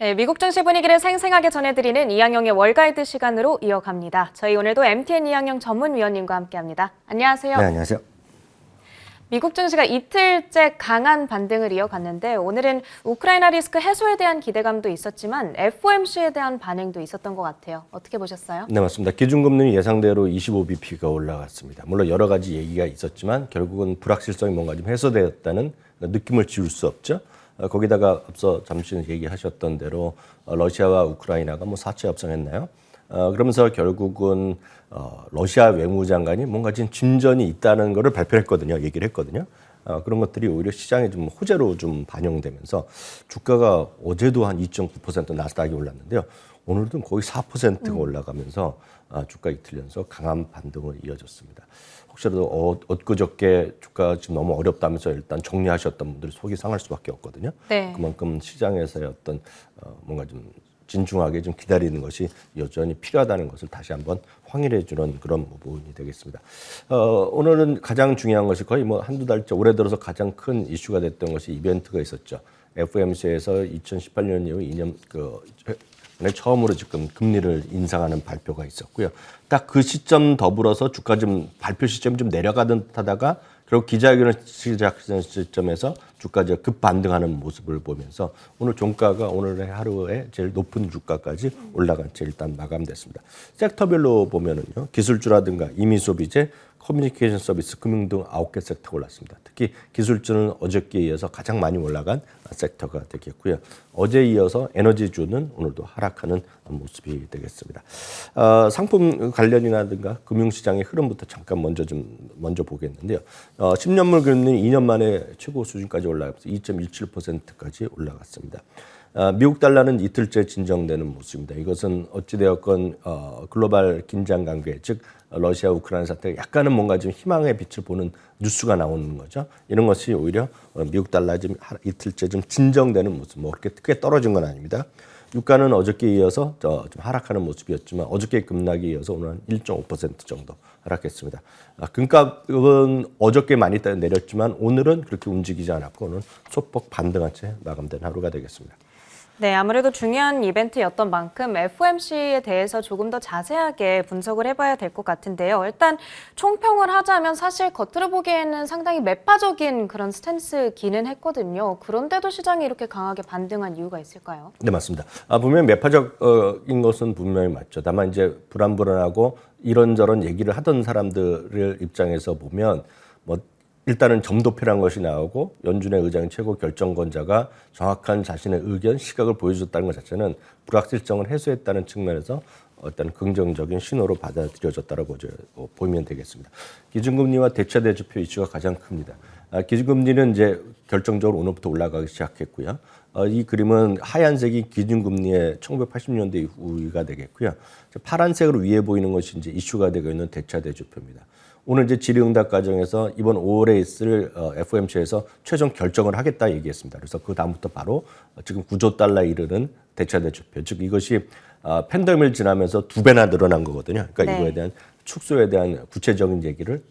네, 미국 증시 분위기를 생생하게 전해드리는 이항영의 월가이드 시간으로 이어갑니다. 저희 오늘도 MTN 이항영 전문위원님과 함께합니다. 안녕하세요. 네, 안녕하세요. 미국 증시가 이틀째 강한 반등을 이어갔는데 오늘은 우크라이나 리스크 해소에 대한 기대감도 있었지만 FOMC에 대한 반응도 있었던 것 같아요. 어떻게 보셨어요? 네, 맞습니다. 기준금리는 예상대로 25bp가 올라갔습니다. 물론 여러 가지 얘기가 있었지만 결국은 불확실성이 뭔가 좀 해소되었다는 느낌을 지울 수 없죠. 거기다가 앞서 잠시 얘기하셨던 대로 러시아와 우크라이나가 뭐 사체 협상했나요? 그러면서 결국은 러시아 외무장관이 뭔가 지금 진전이 있다는 것을 발표했거든요. 얘기를 했거든요. 그런 것들이 오히려 시장에 좀 호재로 좀 반영되면서 주가가 어제도 한 2.9% 나스닥이 올랐는데요. 오늘도 거의 4%가 올라가면서 주가 이틀 연속 강한 반등을 이어졌습니다. 혹시라도 엊그저께 주가 지금 너무 어렵다면서 일단 정리하셨던 분들이 속이 상할 수밖에 없거든요. 네. 그만큼 시장에서의 어떤 뭔가 좀 진중하게 좀 기다리는 것이 여전히 필요하다는 것을 다시 한번 확인해 주는 그런 부분이 되겠습니다. 오늘은 가장 중요한 것이 거의 뭐 한두 달째 올해 들어서 가장 큰 이슈가 됐던 것이 이벤트가 있었죠. FOMC에서 2018년 이후 2년 처음으로 지금 금리를 인상하는 발표가 있었고요. 딱 그 시점 더불어서 주가 좀 발표 시점이 좀 내려가던 듯하다가 결국 기자회견을 시작하는 시점에서 주가가 급 반등하는 모습을 보면서 오늘 종가가 오늘의 하루에 제일 높은 주가까지 올라간 채 일단 마감됐습니다. 섹터별로 보면은요, 기술주라든가 이미소비재, 커뮤니케이션 서비스, 금융 등 9개 섹터가 올랐습니다. 특히 기술주는 어저께에 이어서 가장 많이 올라간 섹터가 되겠고요. 어제에 이어서 에너지주는 오늘도 하락하는 모습이 되겠습니다. 상품 관련이라든가 금융시장의 흐름부터 잠깐 먼저 보겠는데요. 10년물 금리 2년 만에 최고 수준까지 올라가면서 2.17%까지 올라갔습니다. 미국 달러는 이틀째 진정되는 모습입니다. 이것은 어찌되었건 글로벌 긴장 관계, 즉 러시아 우크라이나 사태가 약간은 뭔가 좀 희망의 빛을 보는 뉴스가 나오는 거죠. 이런 것이 오히려 미국 달러 좀 이틀째 좀 진정되는 모습, 뭐 그렇게 크게 떨어진 건 아닙니다. 유가는 어저께 이어서 좀 하락하는 모습이었지만 어저께 급락에 이어서 오늘 한 1.5% 정도 하락했습니다. 금값은 어저께 많이 내렸지만 오늘은 그렇게 움직이지 않았고 오늘 소폭 반등한 채 마감된 하루가 되겠습니다. 네, 아무래도 중요한 이벤트였던 만큼 FOMC에 대해서 조금 더 자세하게 분석을 해봐야 될 것 같은데요. 일단 총평을 하자면 사실 겉으로 보기에는 상당히 매파적인 그런 스탠스기는 했거든요. 그런데도 시장이 이렇게 강하게 반등한 이유가 있을까요? 네, 맞습니다. 분명히 매파적인 것은 분명히 맞죠. 다만 이제 불안불안하고 이런저런 얘기를 하던 사람들을 입장에서 보면 뭐 일단은 점도표란 것이 나오고 연준의 의장이 최고 결정권자가 정확한 자신의 의견, 시각을 보여줬다는 것 자체는 불확실성을 해소했다는 측면에서 어떤 긍정적인 신호로 받아들여졌다고 보면 되겠습니다. 기준금리와 대차대조표 이슈가 가장 큽니다. 기준금리는 이제 결정적으로 오늘부터 올라가기 시작했고요. 이 그림은 하얀색이 기준금리의 1980년대 이후가 되겠고요. 파란색으로 위에 보이는 것이 이제 이슈가 되고 있는 대차대조표입니다. 오늘 이제 질의응답 과정에서 이번 5월에 있을 FOMC에서 최종 결정을 하겠다 얘기했습니다. 그래서 그 다음부터 바로 지금 9조 달러에 이르는 대차대조표, 즉 이것이 팬데믹을 지나면서 2배나 늘어난 거거든요. 그러니까 네. 이거에 대한 축소에 대한 구체적인 얘기를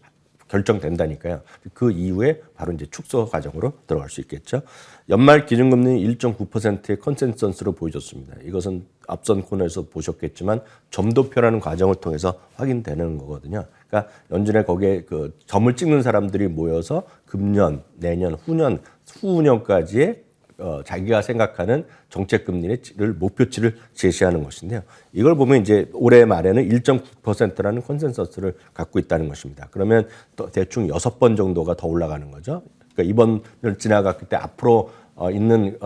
결정된다니까요. 그 이후에 바로 이제 축소 과정으로 들어갈 수 있겠죠. 연말 기준금리는 1.9%의 컨센서스로 보여줬습니다. 이것은 앞선 코너에서 보셨겠지만 점도표라는 과정을 통해서 확인되는 거거든요. 그러니까 연준에 거기에 그 점을 찍는 사람들이 모여서 금년, 내년, 후년까지의 자기가 생각하는 정책 금리를 목표치를 제시하는 것인데요. 이걸 보면 이제 올해 말에는 1.9%라는 컨센서스를 갖고 있다는 것입니다. 그러면 또 대충 6번 정도가 더 올라가는 거죠. 그러니까 이번을 지나갔을 때 앞으로 있는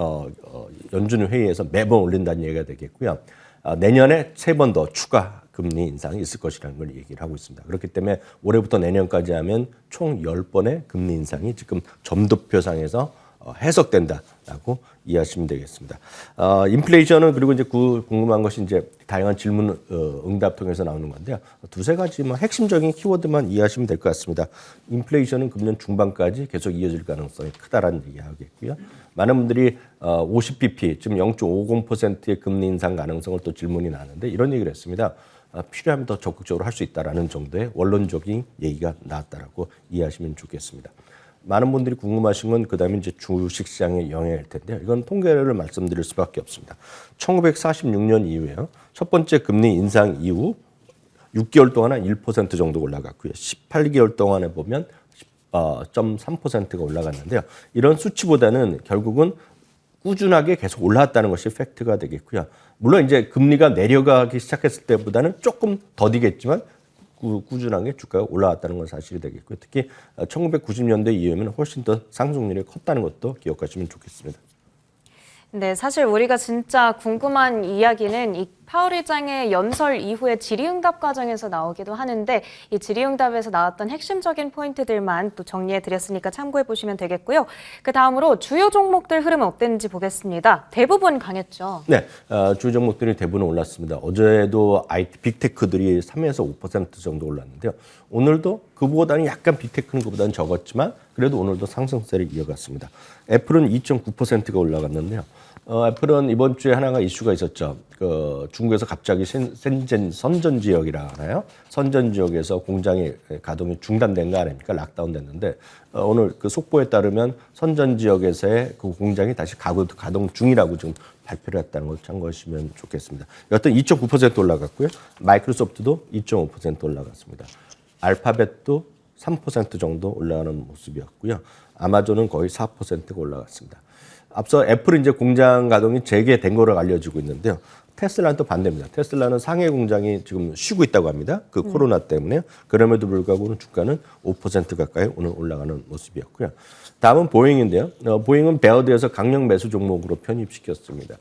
연준 회의에서 매번 올린다는 얘기가 되겠고요. 내년에 3번 더 추가 금리 인상이 있을 것이라는 걸 얘기를 하고 있습니다. 그렇기 때문에 올해부터 내년까지 하면 총 10번의 금리 인상이 지금 점도표상에서 해석된다라고 이해하시면 되겠습니다. 인플레이션은 그리고 이제 궁금한 것이 이제 다양한 질문 응답 통해서 나오는 건데요. 두세 가지 핵심적인 키워드만 이해하시면 될 것 같습니다. 인플레이션은 금년 중반까지 계속 이어질 가능성이 크다라는 얘기하겠고요. 많은 분들이 50bp, 지금 0.50%의 금리 인상 가능성을 또 질문이 나왔는데 이런 얘기를 했습니다. 필요하면 더 적극적으로 할 수 있다라는 정도의 원론적인 얘기가 나왔다라고 이해하시면 좋겠습니다. 많은 분들이 궁금하신 건 그다음에 이제 주식 시장의 영향일 텐데요. 이건 통계를 말씀드릴 수밖에 없습니다. 1946년 이후에요. 첫 번째 금리 인상 이후 6개월 동안은 1% 정도 올라갔고요. 18개월 동안에 보면 10.3%가 올라갔는데요. 이런 수치보다는 결국은 꾸준하게 계속 올라왔다는 것이 팩트가 되겠고요. 물론 이제 금리가 내려가기 시작했을 때보다는 조금 더디겠지만 꾸준하게 주가가 올라왔다는 건 사실이 되겠고요. 특히 1990년대 이후에는 훨씬 더 상승률이 컸다는 것도 기억하시면 좋겠습니다. 네, 사실 우리가 진짜 궁금한 이야기는 이 파월 의장의 연설 이후에 질의응답 과정에서 나오기도 하는데 이 질의응답에서 나왔던 핵심적인 포인트들만 또 정리해 드렸으니까 참고해 보시면 되겠고요. 그 다음으로 주요 종목들 흐름은 어땠는지 보겠습니다. 대부분 강했죠. 네, 주요 종목들이 대부분 올랐습니다. 어제도 IT 빅테크들이 3에서 5% 정도 올랐는데요. 오늘도 그보다는 약간 빅테크는 그보다는 적었지만 그래도 오늘도 상승세를 이어갔습니다. 애플은 2.9%가 올라갔는데요. 애플은 이번 주에 하나가 이슈가 있었죠. 중국에서 갑자기 선전 지역이라 하나요? 선전 지역에서 공장이 가동이 중단된 거 아닙니까? 락다운 됐는데 오늘 그 속보에 따르면 선전 지역에서의 그 공장이 다시 가동 중이라고 지금 발표를 했다는 걸 참고하시면 좋겠습니다. 여하튼 2.9% 올라갔고요. 마이크로소프트도 2.5% 올라갔습니다. 알파벳도 3% 정도 올라가는 모습이었고요. 아마존은 거의 4%가 올라갔습니다. 앞서 애플은 이제 공장 가동이 재개된 거로 알려지고 있는데요. 테슬라는 또 반대입니다. 테슬라는 상해 공장이 지금 쉬고 있다고 합니다. 그 코로나 때문에. 그럼에도 불구하고 오늘 주가는 5% 가까이 오늘 올라가는 모습이었고요. 다음은 보잉인데요. 보잉은 베어드에서 강력 매수 종목으로 편입시켰습니다.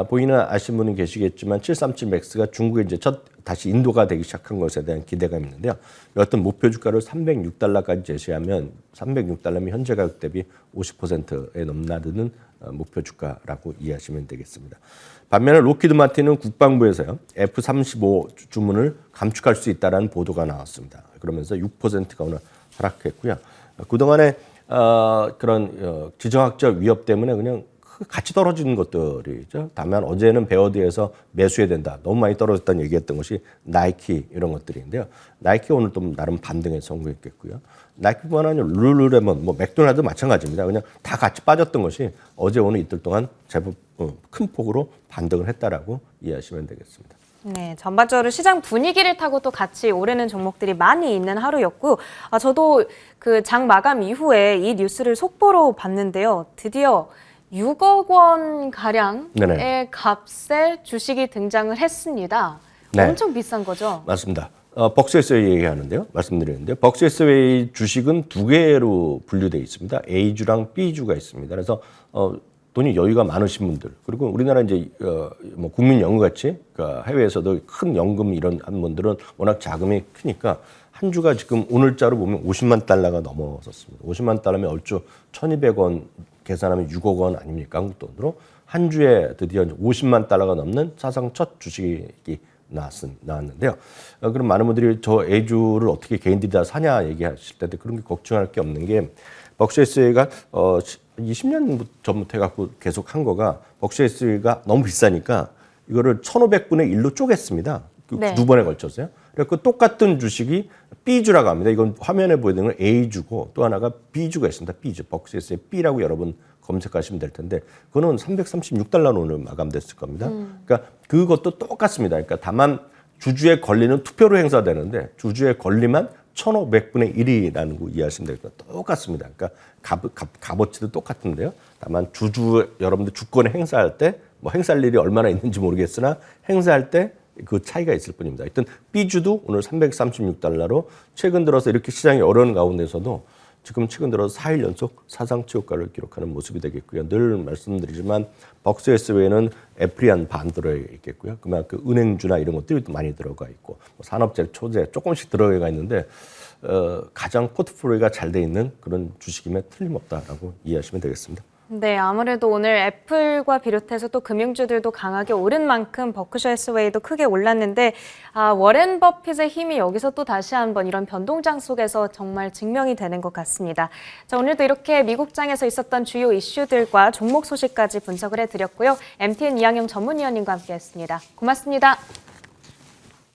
보잉은 아시는 분은 계시겠지만 737 맥스가 중국에 이제 다시 인도가 되기 시작한 것에 대한 기대감이 있는데요. 여하튼 목표 주가를 $306까지 제시하면 306달러면 현재 가격 대비 50%에 넘나드는 목표 주가라고 이해하시면 되겠습니다. 반면에 로키드 마틴은 국방부에서요. F-35 주문을 감축할 수 있다는 보도가 나왔습니다. 그러면서 6%가 오늘 하락했고요. 그동안에 그런 지정학적 위협 때문에 그냥 같이 떨어지는 것들이죠. 다만 어제는 베어드에서 매수해야 된다. 너무 많이 떨어졌다는 얘기했던 것이 나이키 이런 것들인데요. 나이키 오늘 또 나름 반등에 성공했겠고요. 나이키뿐만 아니라 룰루레몬, 맥도날드 마찬가지입니다. 그냥 다 같이 빠졌던 것이 어제 오늘 이틀 동안 제법 큰 폭으로 반등을 했다라고 이해하시면 되겠습니다. 네, 전반적으로 시장 분위기를 타고 또 같이 오르는 종목들이 많이 있는 하루였고, 저도 그 장 마감 이후에 이 뉴스를 속보로 봤는데요. 드디어 6억 원 가량의 값에 주식이 등장을 했습니다. 네. 엄청 비싼 거죠? 맞습니다. 벅스에스웨이 얘기하는데요. 말씀드리는데요. 벅스에스웨이 주식은 두 개로 분류되어 있습니다. A주랑 B주가 있습니다. 그래서 돈이 여유가 많으신 분들 그리고 우리나라 이제 뭐 국민연금같이 그러니까 해외에서도 큰 연금 이런 한 분들은 워낙 자금이 크니까 한 주가 지금 오늘자로 보면 50만 달러가 넘어섰습니다. 50만 달러면 얼추 1,200원 계산하면 6억 원 아닙니까? 한국 돈으로. 한 주에 드디어 50만 달러가 넘는 사상 첫 주식이 나왔는데요. 그럼 많은 분들이 저 A주를 어떻게 개인들이 다 사냐 얘기하실 텐데 그런 게 걱정할 게 없는 게 벅스에스웨이가 20년 전부터 해갖고 계속 한 거가 벅스에스웨이가 너무 비싸니까 이거를 1,500분의 1로 쪼갰습니다. 네. 두 번에 걸쳐서요. 그래서 똑같은 주식이 B주라고 합니다. 이건 화면에 보이는 건 A주고 또 하나가 B주가 있습니다. B주, 벅스에스웨이 B라고 여러분 검색하시면 될 텐데 그거는 336달러로 오늘 마감됐을 겁니다. 그러니까 그것도 똑같습니다. 그러니까 다만 주주의 권리는 투표로 행사되는데 주주의 권리만 1,500분의 1이라는 거 이해하시면 될 겁니다. 똑같습니다. 그러니까 값어치도 똑같은데요. 다만 여러분들 주권을 행사할 때 뭐 행사할 일이 얼마나 있는지 모르겠으나 행사할 때 그 차이가 있을 뿐입니다. 하여튼 B주도 오늘 336달러로 최근 들어서 이렇게 시장이 어려운 가운데서도 지금 최근 들어서 4일 연속 사상 최고가를 기록하는 모습이 되겠고요. 늘 말씀드리지만 벅스에스웨이는 애플이 한 반 들어있겠고요. 그만큼 은행주나 이런 것들이 많이 들어가 있고 산업재, 초재 조금씩 들어가 있는데 가장 포트폴리오가 잘 돼 있는 그런 주식임에 틀림없다라고 이해하시면 되겠습니다. 네, 아무래도 오늘 애플과 비롯해서 또 금융주들도 강하게 오른 만큼 버크셔에스웨이도 크게 올랐는데 워렌 버핏의 힘이 여기서 또 다시 한번 이런 변동장 속에서 정말 증명이 되는 것 같습니다. 자, 오늘도 이렇게 미국장에서 있었던 주요 이슈들과 종목 소식까지 분석을 해드렸고요. MTN 이항영 전문위원님과 함께했습니다. 고맙습니다.